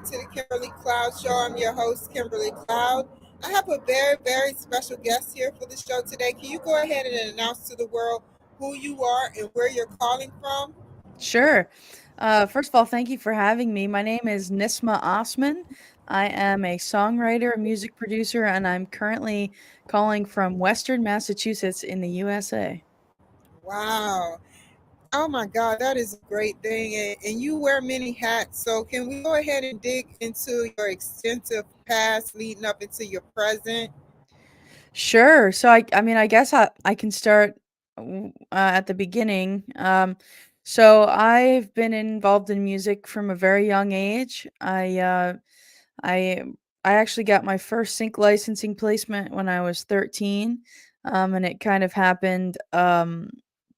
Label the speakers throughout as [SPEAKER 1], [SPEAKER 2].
[SPEAKER 1] to the Kimberly Cloud Show. I'm your host, Kimberly Cloud. I have a very, very special guest here for the show today. Can you go ahead and announce to the world who you are and where you're calling from?
[SPEAKER 2] Sure. First of all, thank you for having me. My name is Nismah Osman. I am a songwriter, a music producer, and I'm currently calling from Western Massachusetts in the USA.
[SPEAKER 1] Wow. Oh my God, that is a great thing. And you wear many hats. So, can we go ahead and dig into your extensive past leading up into your present?
[SPEAKER 2] Sure. I guess I can start at the beginning. So I've been involved in music from a very young age. I I actually got my first sync licensing placement when I was 13, and it kind of happened.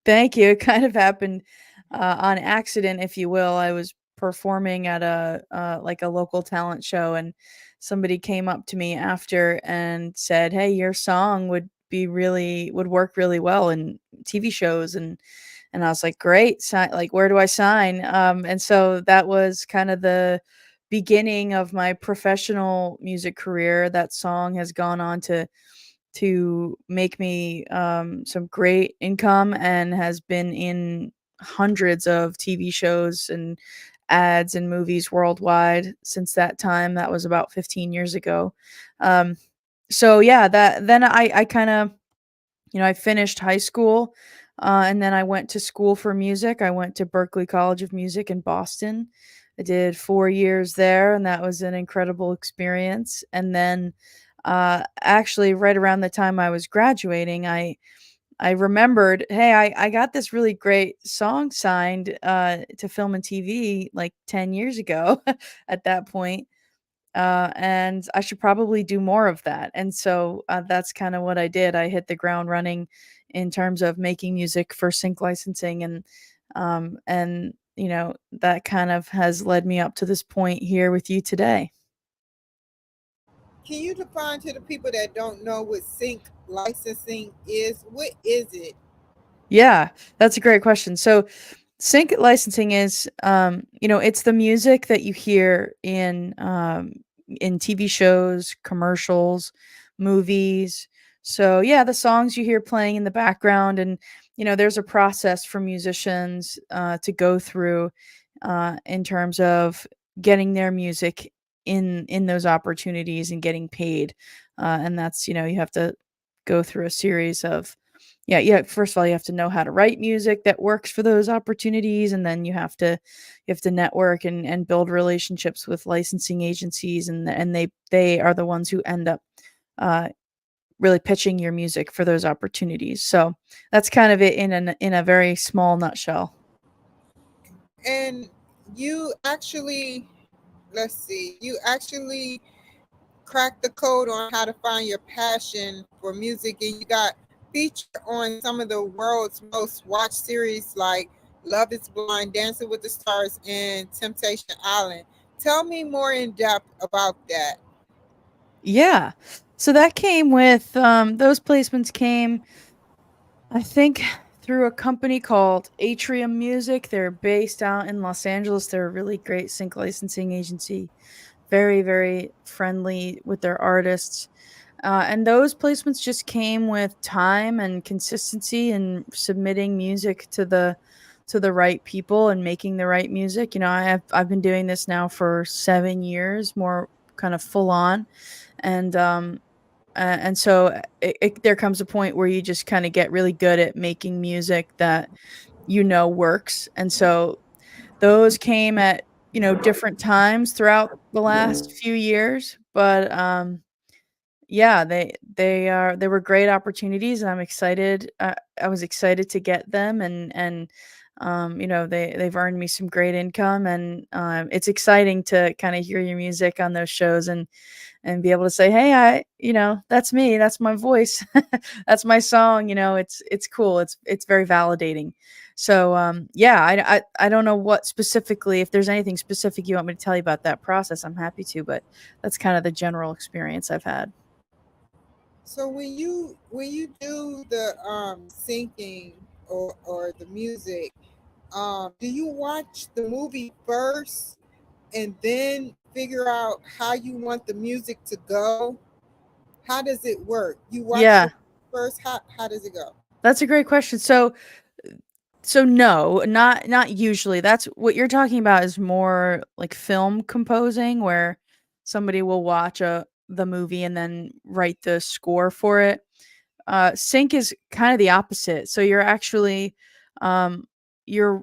[SPEAKER 2] Thank you. It kind of happened on accident, if you will. I was performing at a like a local talent show, and somebody came up to me after and said, "Hey, your song would work really well in TV shows." And I was like, "Great, like where do I sign?" And so that was kind of the beginning of my professional music career. That song has gone on to make me some great income and has been in hundreds of TV shows and ads and movies worldwide since that time. That was about 15 years ago. Um, so yeah, that then I kind of, I finished high school, and then I went to school for music. I went to Berklee College of Music in Boston. I did 4 years there, and that was an incredible experience. And then, actually, right around the time I was graduating, I remembered, hey, I got this really great song signed to film and TV like 10 years ago at that point. And I should probably do more of that. And so that's kind of what I did. I hit the ground running in terms of making music for sync licensing, and that kind of has led me up to this point here with you today.
[SPEAKER 1] Can you define to the people that don't know what sync licensing is? What is it?
[SPEAKER 2] Yeah, that's a great question. So sync licensing is, it's the music that you hear in TV shows, commercials, movies. So yeah, the songs you hear playing in the background, and there's a process for musicians to go through in terms of getting their music in those opportunities and getting paid. And that's, you have to go through a series of, yeah, first of all, you have to know how to write music that works for those opportunities, and then you have to network and build relationships with licensing agencies, and they are the ones who end up uh, really pitching your music for those opportunities. So that's kind of it in a very small nutshell.
[SPEAKER 1] And you actually, let's see, you actually cracked the code on how to find your passion for music, and you got featured on some of the world's most watched series like Love is Blind, Dancing with the Stars, and Temptation Island. Tell me more in depth about that.
[SPEAKER 2] Yeah. So that came with those placements came, I think, through a company called Atrium Music. They're based out in Los Angeles. They're a really great sync licensing agency. Very, very friendly with their artists. And those placements just came with time and consistency and submitting music to the right people and making the right music. I've been doing this now for 7 years, more kind of full on, and so there comes a point where you just kind of get really good at making music that works. And so those came at different times throughout the last few years, but yeah, they were great opportunities, and I was excited to get them, and they've earned me some great income, and it's exciting to kind of hear your music on those shows, and be able to say, "Hey, that's me, that's my voice, that's my song." It's cool. It's very validating. So yeah, I don't know what specifically, if there's anything specific you want me to tell you about that process, I'm happy to, but that's kind of the general experience I've had.
[SPEAKER 1] So when you do the syncing or the music, do you watch the movie first and then figure out how you want the music to go? How does it work? You watch the
[SPEAKER 2] Yeah,
[SPEAKER 1] first. How does it go?
[SPEAKER 2] that's a great question. So no, not usually. That's what you're talking about is more like film composing where somebody will watch the movie and then write the score for it. Sync is kind of the opposite. So you're actually um you're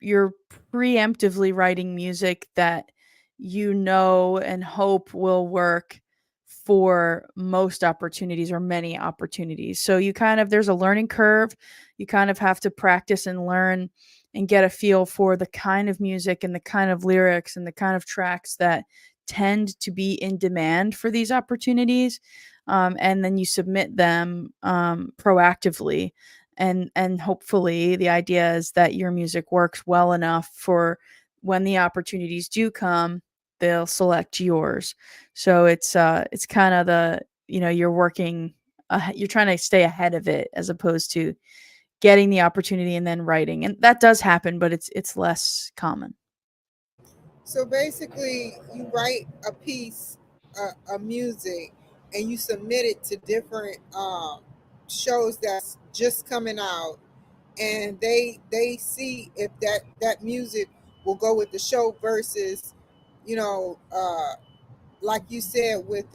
[SPEAKER 2] you're preemptively writing music that you know and hope will work for most opportunities or many opportunities. So you kind of there's a learning curve. You kind of have to practice and learn and get a feel for the kind of music and the kind of lyrics and the kind of tracks that tend to be in demand for these opportunities. And then you submit them proactively, and hopefully the idea is that your music works well enough for when the opportunities do come, they'll select yours. So it's kind of the, you're working you're trying to stay ahead of it as opposed to getting the opportunity and then writing, and that does happen, but it's less common.
[SPEAKER 1] So basically, you write a piece of music and you submit it to different shows that's just coming out, and they see if that music will go with the show versus, you know, like you said with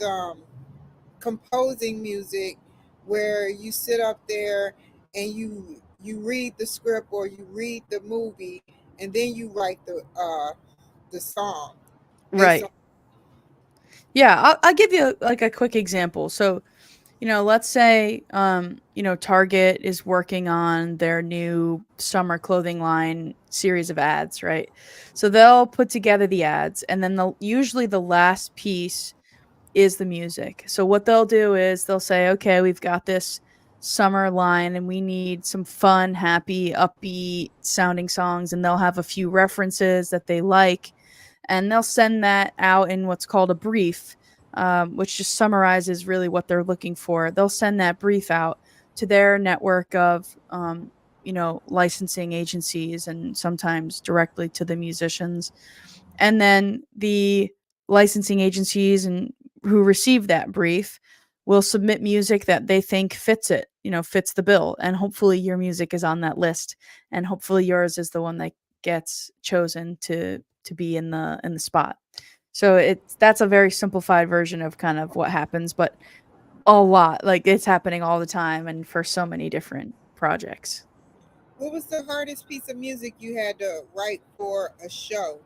[SPEAKER 1] composing music, where you sit up there and you read the script or you read the movie, and then you write the song based on.
[SPEAKER 2] Right. Yeah, I'll give you like a quick example. So, let's say, Target is working on their new summer clothing line series of ads, right? So they'll put together the ads, and then usually the last piece is the music. So what they'll do is they'll say, okay, we've got this summer line and we need some fun, happy, upbeat sounding songs. And they'll have a few references that they like. And they'll send that out in what's called a brief, which just summarizes really what they're looking for. They'll send that brief out to their network of, licensing agencies and sometimes directly to the musicians. And then the licensing agencies and who receive that brief will submit music that they think fits it, fits the bill. And hopefully your music is on that list. And hopefully yours is the one that gets chosen to be in the spot. So that's a very simplified version of kind of what happens, but a lot, like it's happening all the time and for so many different projects.
[SPEAKER 1] What was the hardest piece of music you had to write for a show,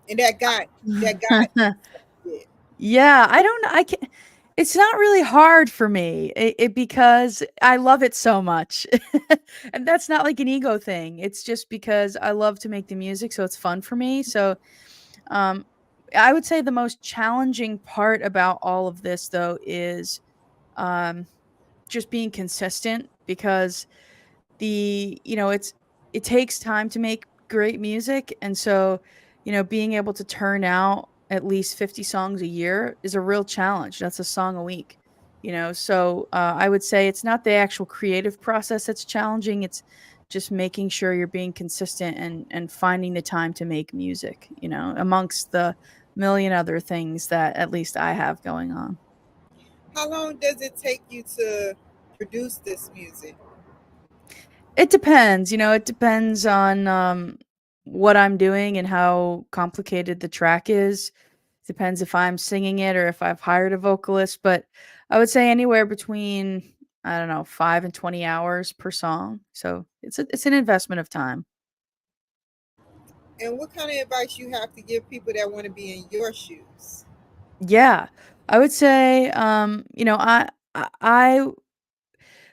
[SPEAKER 1] and that got it?
[SPEAKER 2] Yeah, I don't know. I can It's not really hard for me. Because I love it so much. And that's not like an ego thing. It's just because I love to make the music, so it's fun for me. So, um I would say the most challenging part about all of this though is um just being consistent, because it takes time to make great music, and so, being able to turn out at least 50 songs a year is a real challenge. That's a song a week. So I would say it's not the actual creative process that's challenging, it's just making sure you're being consistent and finding the time to make music, amongst the million other things that at least I have going on.
[SPEAKER 1] How long does it take you to produce this music?
[SPEAKER 2] It depends, it depends on, what I'm doing and how complicated the track is. Depends if I'm singing it or if I've hired a vocalist, but I would say anywhere between, I don't know, 5 and 20 hours per song. So, it's an investment of time.
[SPEAKER 1] And what kind of advice you have to give people that want to be in your shoes?
[SPEAKER 2] Yeah. I would say, I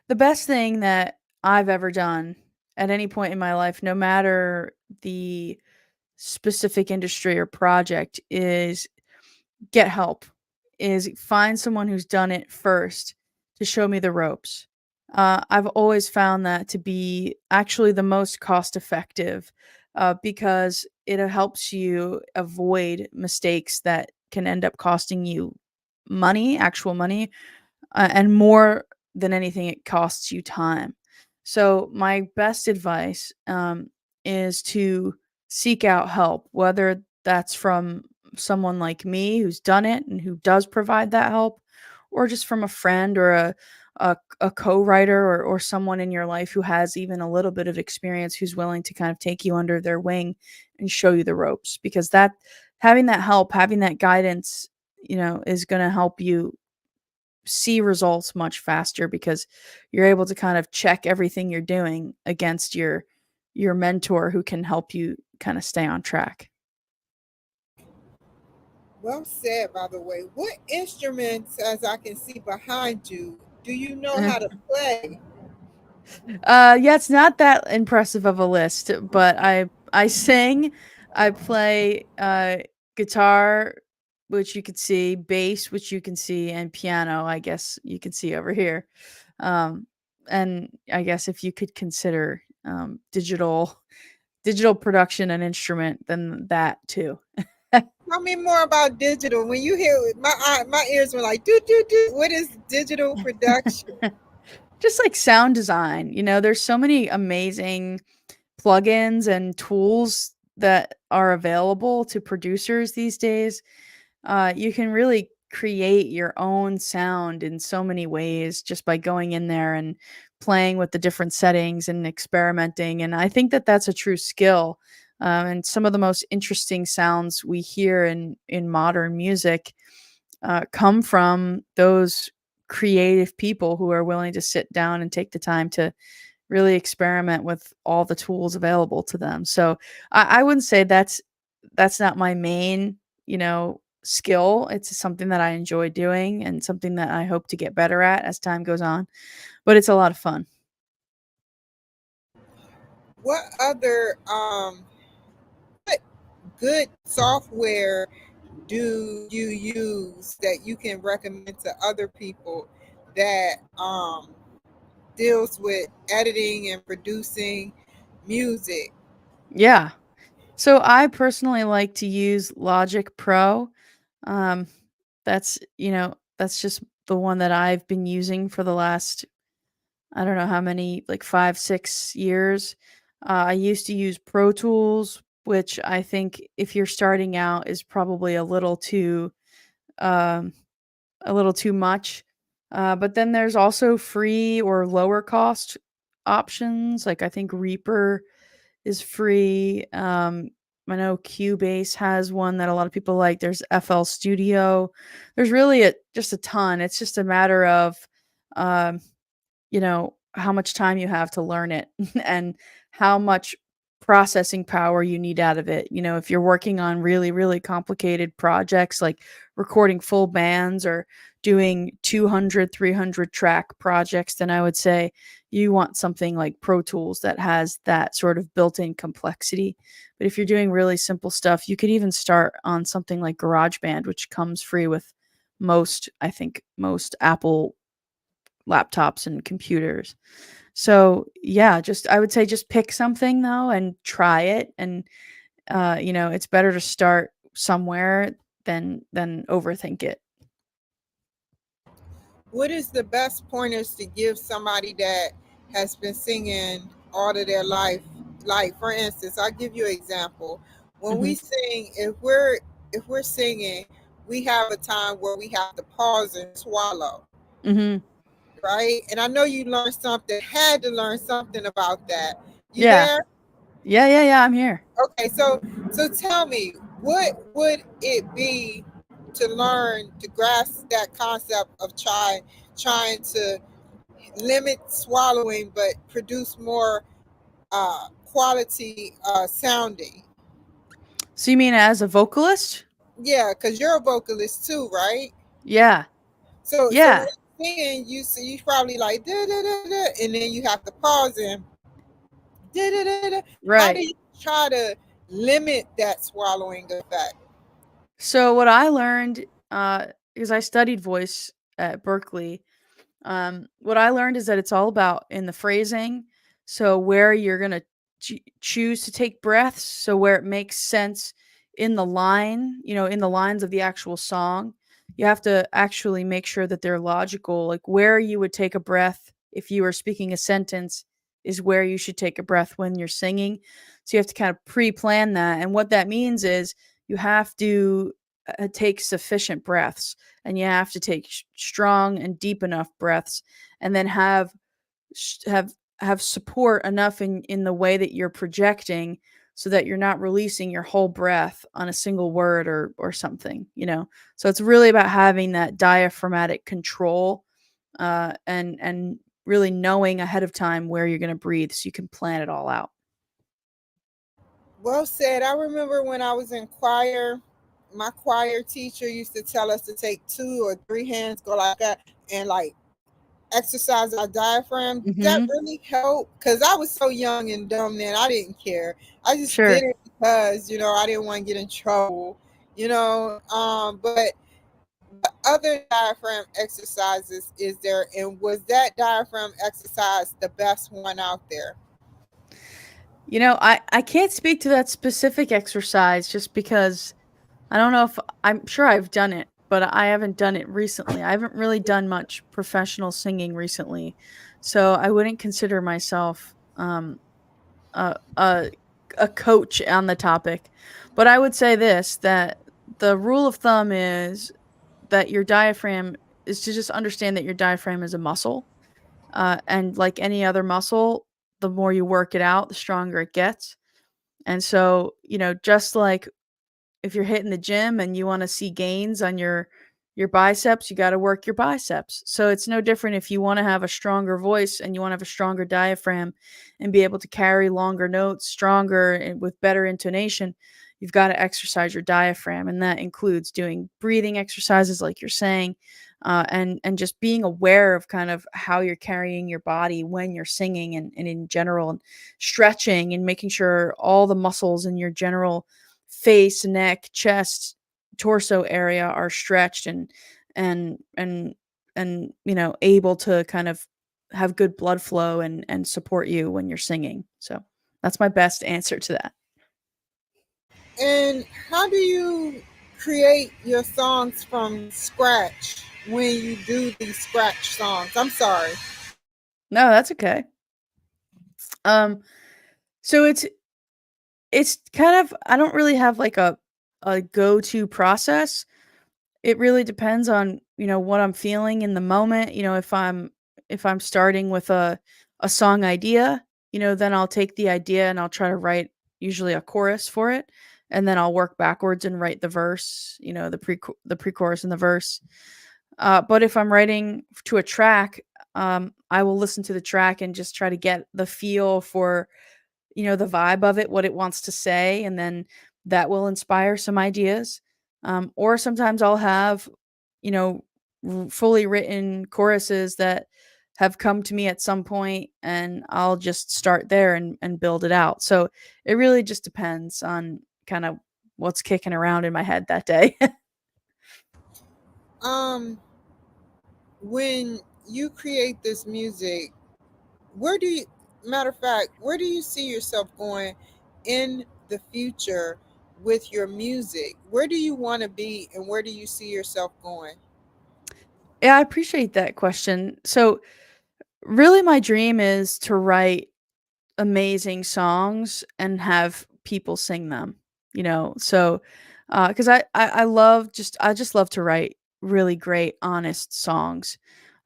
[SPEAKER 2] the best thing that I've ever done at any point in my life, no matter the specific industry or project, is get help, is find someone who's done it first to show me the ropes. I've always found that to be actually the most cost effective, because it helps you avoid mistakes that can end up costing you money, actual money, and more than anything, it costs you time. So my best advice is to seek out help, whether that's from someone like me who's done it and who does provide that help, or just from a friend or a co-writer, or someone in your life who has even a little bit of experience, who's willing to kind of take you under their wing and show you the ropes, because that having that help, having that guidance, is going to help you see results much faster, because you're able to kind of check everything you're doing against your mentor, who can help you kind of stay on track.
[SPEAKER 1] Well said, by the way. What instruments, as I can see behind you, do you know how to play?
[SPEAKER 2] Yeah, it's not that impressive of a list, but I sing, I play guitar, which you could see, bass, which you can see, and piano, I guess you can see over here. Um, and I guess if you could consider digital production an instrument, then that too.
[SPEAKER 1] Tell me more about digital. When you hear it, my ears were like, do do do. What is digital production?
[SPEAKER 2] Just like sound design, there's so many amazing plugins and tools that are available to producers these days. You can really create your own sound in so many ways just by going in there and playing with the different settings and experimenting. And I think that that's a true skill. And some of the most interesting sounds we hear in modern music come from those creative people who are willing to sit down and take the time to really experiment with all the tools available to them. So I wouldn't say that's not my main, skill. It's something that I enjoy doing and something that I hope to get better at as time goes on. But it's a lot of fun.
[SPEAKER 1] What other what good software do you use that you can recommend to other people that deals with editing and producing music?
[SPEAKER 2] Yeah. So I personally like to use Logic Pro. Um, that's just the one that I've been using for the last, I don't know how many, like 5, 6 years. I used to use Pro Tools, which I think if you're starting out is probably um, a little too much. But then there's also free or lower cost options. Like I think Reaper is free. I know Cubase has one that a lot of people like. There's FL Studio. There's really just a ton. It's just a matter of, um, how much time you have to learn it and how much processing power you need out of it. If you're working on really, really complicated projects like recording full bands or doing 200, 300 track projects, then I would say you want something like Pro Tools that has that sort of built-in complexity. But if you're doing really simple stuff, you could even start on something like GarageBand, which comes free with I think most Apple laptops and computers. So yeah, I would say just pick something though and try it. And it's better to start somewhere than overthink it.
[SPEAKER 1] What is the best pointers to give somebody that has been singing all of their life? Like for instance, I'll give you an example. When
[SPEAKER 2] Hmm.
[SPEAKER 1] we sing, if we're singing, we have a time where we have to pause and swallow,
[SPEAKER 2] Hmm.
[SPEAKER 1] right? And I know you learned something, had to learn something about that. You
[SPEAKER 2] Yeah.
[SPEAKER 1] there?
[SPEAKER 2] Yeah. I'm here.
[SPEAKER 1] Okay, so tell me, what would it be to learn to grasp that concept of trying to limit swallowing but produce more quality sounding?
[SPEAKER 2] So you mean as a vocalist?
[SPEAKER 1] Yeah, because you're a vocalist too, right?
[SPEAKER 2] Yeah.
[SPEAKER 1] So when
[SPEAKER 2] Yeah.
[SPEAKER 1] singing, you probably like da, da, da, da, and then you have to pause and da, da, da, da. How do
[SPEAKER 2] Right.
[SPEAKER 1] you try to limit that swallowing effect?
[SPEAKER 2] So what I learned, because I studied voice at Berklee, what I learned is that it's all about in the phrasing. So where you're gonna choose to take breaths. So where it makes sense in the line, in the lines of the actual song, you have to actually make sure that they're logical. Like where you would take a breath if you were speaking a sentence is where you should take a breath when you're singing. So you have to kind of pre-plan that. And what that means is you have to take sufficient breaths, and you have to take strong and deep enough breaths, and then have support enough in the way that you're projecting, so that you're not releasing your whole breath on a single word or something, so it's really about having that diaphragmatic control, and really knowing ahead of time where you're going to breathe so you can plan it all out.
[SPEAKER 1] Well said. I remember when I was in choir, my choir teacher used to tell us to take 2 or 3 hands, go like that, and like exercise our diaphragm. That
[SPEAKER 2] Mm-hmm.
[SPEAKER 1] really helped because I was so young and dumb then. I didn't care. I just did
[SPEAKER 2] Sure.
[SPEAKER 1] it because I didn't want to get in trouble. But what other diaphragm exercises is there, and was that diaphragm exercise the best one out there?
[SPEAKER 2] I can't speak to that specific exercise just because I don't know if I'm sure I've done it, but I haven't done it recently. I haven't really done much professional singing recently, so I wouldn't consider myself a a a coach on the topic. But I would say this, that the rule of thumb is that your diaphragm is to just understand that your diaphragm is a muscle, and like any other muscle, the more you work it out, the stronger it gets. And so, just like if you're hitting the gym and you want to see gains on your biceps, you got to work your biceps. So it's no different if you want to have a stronger voice and you want to have a stronger diaphragm and be able to carry longer notes, stronger and with better intonation, you've got to exercise your diaphragm, and that includes doing breathing exercises like you're saying, and just being aware of kind of how you're carrying your body when you're singing, and in general, and stretching and making sure all the muscles in your general face, neck, chest, torso area are stretched and able to kind of have good blood flow and support you when you're singing. So that's my best answer to that.
[SPEAKER 1] And how do you create your songs from scratch when you do these scratch songs? I'm sorry.
[SPEAKER 2] No, that's okay. So it's kind of, I don't really have like a go-to process. It really depends on, what I'm feeling in the moment. If I'm starting with a song idea, then I'll take the idea and I'll try to write usually a chorus for it, and then I'll work backwards and write the verse, the pre-chorus and the verse. But if I'm writing to a track, I will listen to the track and just try to get the feel for, the vibe of it, what it wants to say, and then that will inspire some ideas. Or sometimes I'll have, you know, fully written choruses that have come to me at some point, and I'll just start there and build it out. So it really just depends on kind of what's kicking around in my head that day.
[SPEAKER 1] Um, when you create this music, where do you, matter of fact, where do you see yourself going in the future with your music? Where do you want to be and where do you see yourself going?
[SPEAKER 2] Yeah, I appreciate that question. So really my dream is to write amazing songs and have people sing them, so because I love, I just love to write really great honest songs,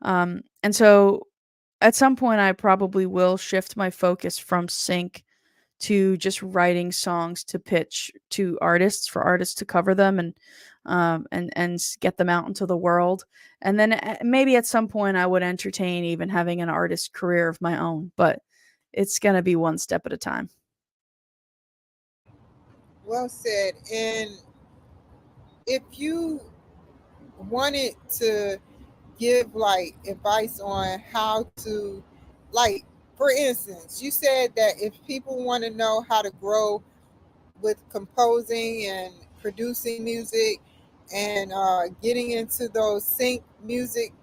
[SPEAKER 2] and so at some point I probably will shift my focus from sync to just writing songs to pitch to artists, for artists to cover them, and get them out into the world. And then maybe at some point I would entertain even having an artist career of my own, but it's going to be one step at a time.
[SPEAKER 1] Well said. And if you wanted to give like advice on how to, like, for instance, you said that if people want to know how to grow with composing and producing music and getting into those sync music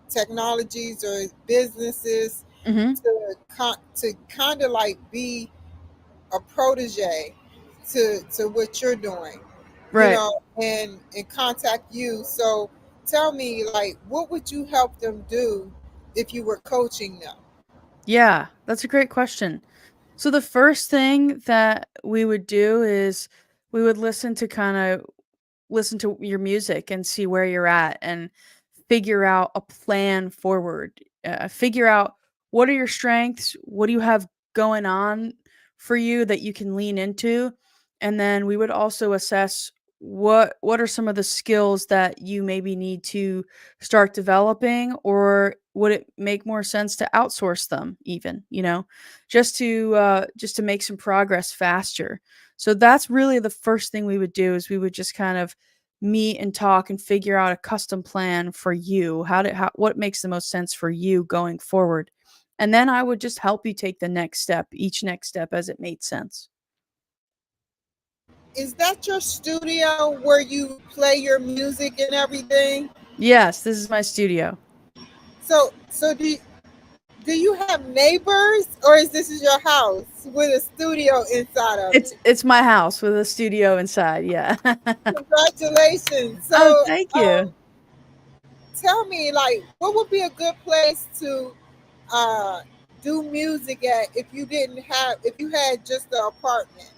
[SPEAKER 1] technologies or businesses,
[SPEAKER 2] Hmm.
[SPEAKER 1] to kind of like be a protege to what you're doing,
[SPEAKER 2] Right.
[SPEAKER 1] and contact you. So tell me, like, what would you help them do if you were coaching them?
[SPEAKER 2] Yeah, that's a great question. So the first thing that we would do is we would listen to your music and see where you're at and figure out a plan forward. Figure out what are your strengths, what do you have going on for you that you can lean into, and then we would also assess what are some of the skills that you maybe need to start developing, or would it make more sense to outsource them even, just to make some progress faster. So that's really the first thing we would do is we would just kind of meet and talk and figure out a custom plan for you. What makes the most sense for you going forward? And then I would just help you take the next step, each next step as it made sense.
[SPEAKER 1] Is that your studio where you play your music and everything?
[SPEAKER 2] Yes, this is my studio.
[SPEAKER 1] So do you have neighbors, or is this is your house with a studio inside of it?
[SPEAKER 2] It's my house with a studio inside. Yeah.
[SPEAKER 1] Congratulations.
[SPEAKER 2] Oh,
[SPEAKER 1] So
[SPEAKER 2] thank you.
[SPEAKER 1] tell me, like, what would be a good place to uh, do music at if you had just an apartment?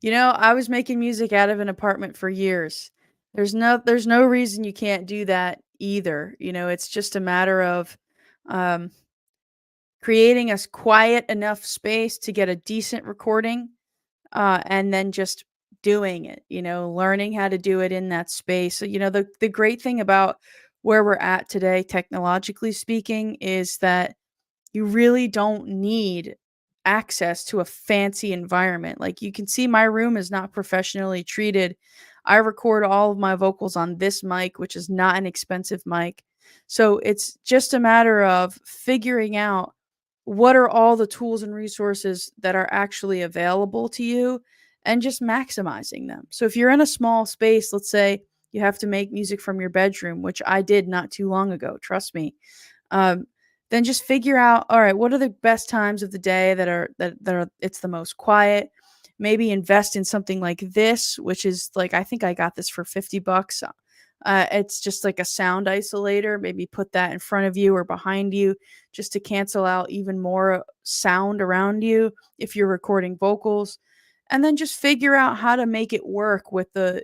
[SPEAKER 2] I was making music out of an apartment for years. There's no reason you can't do that either. It's just a matter of um creating a quiet enough space to get a decent recording, and then just doing it, learning how to do it in that space. So, the great thing about where we're at today, technologically speaking, is that you really don't need access to a fancy environment. Like you can see, my room is not professionally treated. I record all of my vocals on this mic, which is not an expensive mic. So it's just a matter of figuring out what are all the tools and resources that are actually available to you and just maximizing them. So if you're in a small space, let's say you have to make music from your bedroom, which I did not too long ago, trust me. Um, then just figure out, all right, what are the best times of the day that are it's the most quiet. Maybe invest in something like this, which is like, I think I got this for $50. It's just like a sound isolator. Maybe put that in front of you or behind you just to cancel out even more sound around you if you're recording vocals. And then just figure out how to make it work with the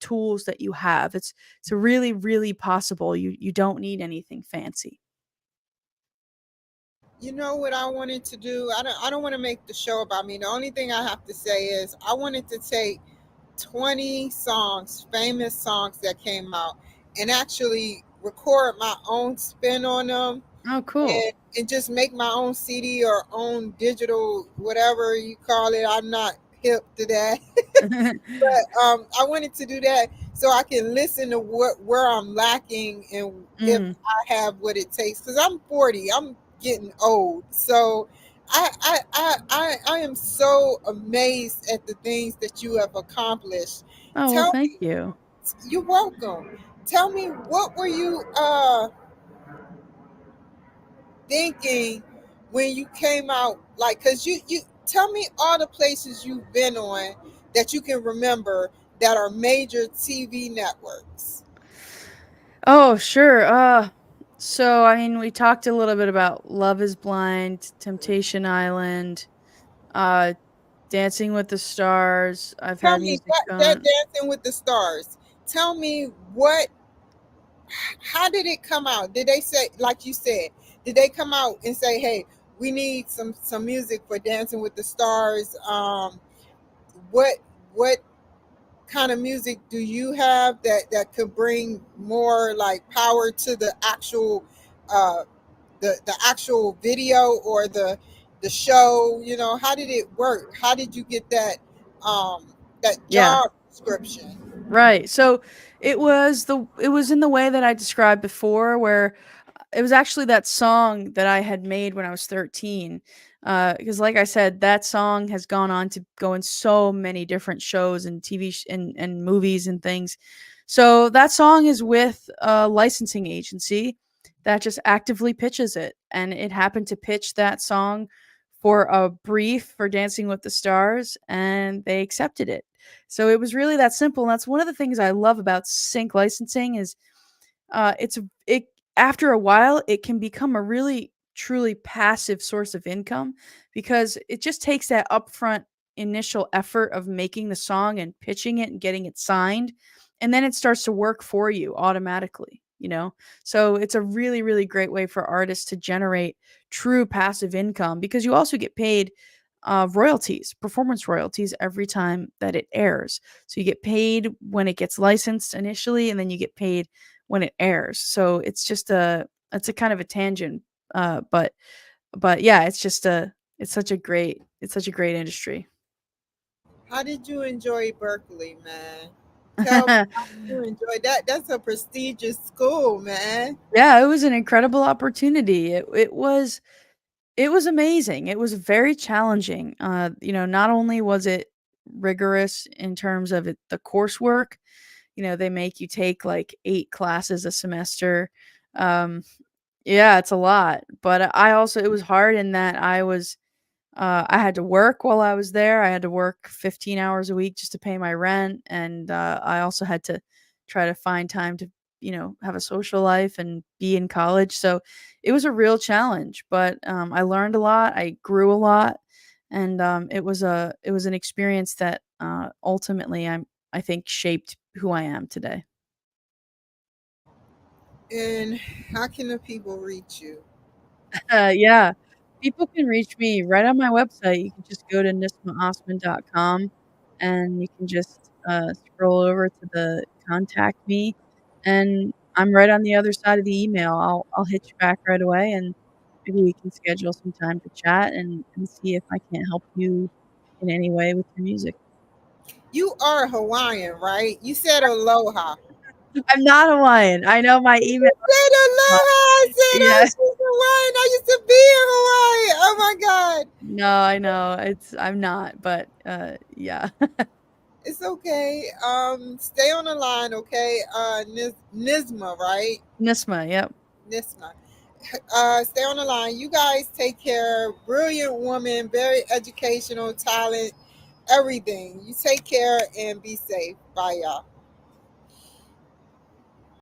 [SPEAKER 2] tools that you have. It's really, really possible. You don't need anything fancy.
[SPEAKER 1] You know what I wanted to do? I don't want to make the show about me. The only thing I have to say is I wanted to take 20 songs, famous songs that came out, and actually record my own spin on them,
[SPEAKER 2] Oh, cool.
[SPEAKER 1] and just make my own CD or own digital, whatever you call it. I'm not hip to that. But I wanted to do that so I can listen to where I'm lacking and if
[SPEAKER 2] Mm.
[SPEAKER 1] I have what it takes. Because I'm 40, I'm getting old. So I am so amazed at the things that you have accomplished.
[SPEAKER 2] Oh, well,
[SPEAKER 1] Tell
[SPEAKER 2] thank
[SPEAKER 1] me,
[SPEAKER 2] you.
[SPEAKER 1] you're welcome. Tell me, what were you thinking when you came out? Like, cause you tell me all the places you've been on that you can remember that are major TV networks.
[SPEAKER 2] Oh, sure. So I mean, we talked a little bit about Love is Blind, Temptation Island, uh, Dancing with the Stars. I've
[SPEAKER 1] Tell
[SPEAKER 2] had
[SPEAKER 1] me
[SPEAKER 2] music
[SPEAKER 1] that
[SPEAKER 2] on.
[SPEAKER 1] Dancing with the Stars. Tell me what. How did it come out? Did they say, like you said, did they come out and say, "Hey, we need some music for Dancing with the Stars"? What what kind of music do you have that could bring more like power to uh the actual video or the show? How did it work? How did you get that
[SPEAKER 2] Yeah.
[SPEAKER 1] job description?
[SPEAKER 2] Right. So it was in the way that I described before, where it was actually that song that I had made when I was 13. Because like I said, that song has gone on to go in so many different shows and and movies and things. So that song is with a licensing agency that just actively pitches it. And it happened to pitch that song for a brief for Dancing with the Stars, and they accepted it. So it was really that simple. And that's one of the things I love about sync licensing is it after a while it can become a really truly passive source of income because it just takes that upfront initial effort of making the song and pitching it and getting it signed, and then it starts to work for you automatically, you know? So it's a really, really great way for artists to generate true passive income because you also get paid royalties, performance royalties every time that it airs. So you get paid when it gets licensed initially, and then you get paid when it airs. So it's a kind of a tangent, but yeah, it's such a great industry.
[SPEAKER 1] How did you enjoy Berklee, man? Tell me how you enjoyed that. That's a prestigious school, man.
[SPEAKER 2] Yeah, it was an incredible opportunity. It was amazing. It was very challenging. Not only was it rigorous in terms of the coursework, they make you take like 8 classes a semester. Um, yeah, it's a lot. But I also it was hard in that I had to work while I was there. I had to work 15 hours a week just to pay my rent, and I also had to try to find time to, have a social life and be in college. So it was a real challenge, but I learned a lot. I grew a lot, and it was an experience that ultimately I think shaped who I am today.
[SPEAKER 1] And how can the people reach you?
[SPEAKER 2] Yeah. People can reach me right on my website. You can just go to nismahosman.com and you can just scroll over to the contact me, and I'm right on the other side of the email. I'll hit you back right away, and maybe we can schedule some time to chat and see if I can't help you in any way with your music.
[SPEAKER 1] You are Hawaiian, right? You said aloha.
[SPEAKER 2] I'm not Hawaiian. I know my
[SPEAKER 1] You
[SPEAKER 2] email.
[SPEAKER 1] said aloha. I said, oh,
[SPEAKER 2] Yeah.
[SPEAKER 1] she's Hawaiian. I used to be in Hawaii. Oh my God.
[SPEAKER 2] No, I know. I'm not, but yeah.
[SPEAKER 1] It's okay. Stay on the line, okay? Nisma, right?
[SPEAKER 2] Nisma, yep.
[SPEAKER 1] Nisma. Stay on the line. You guys take care. Brilliant woman, very educational, talent, everything. You take care and be safe. Bye, y'all.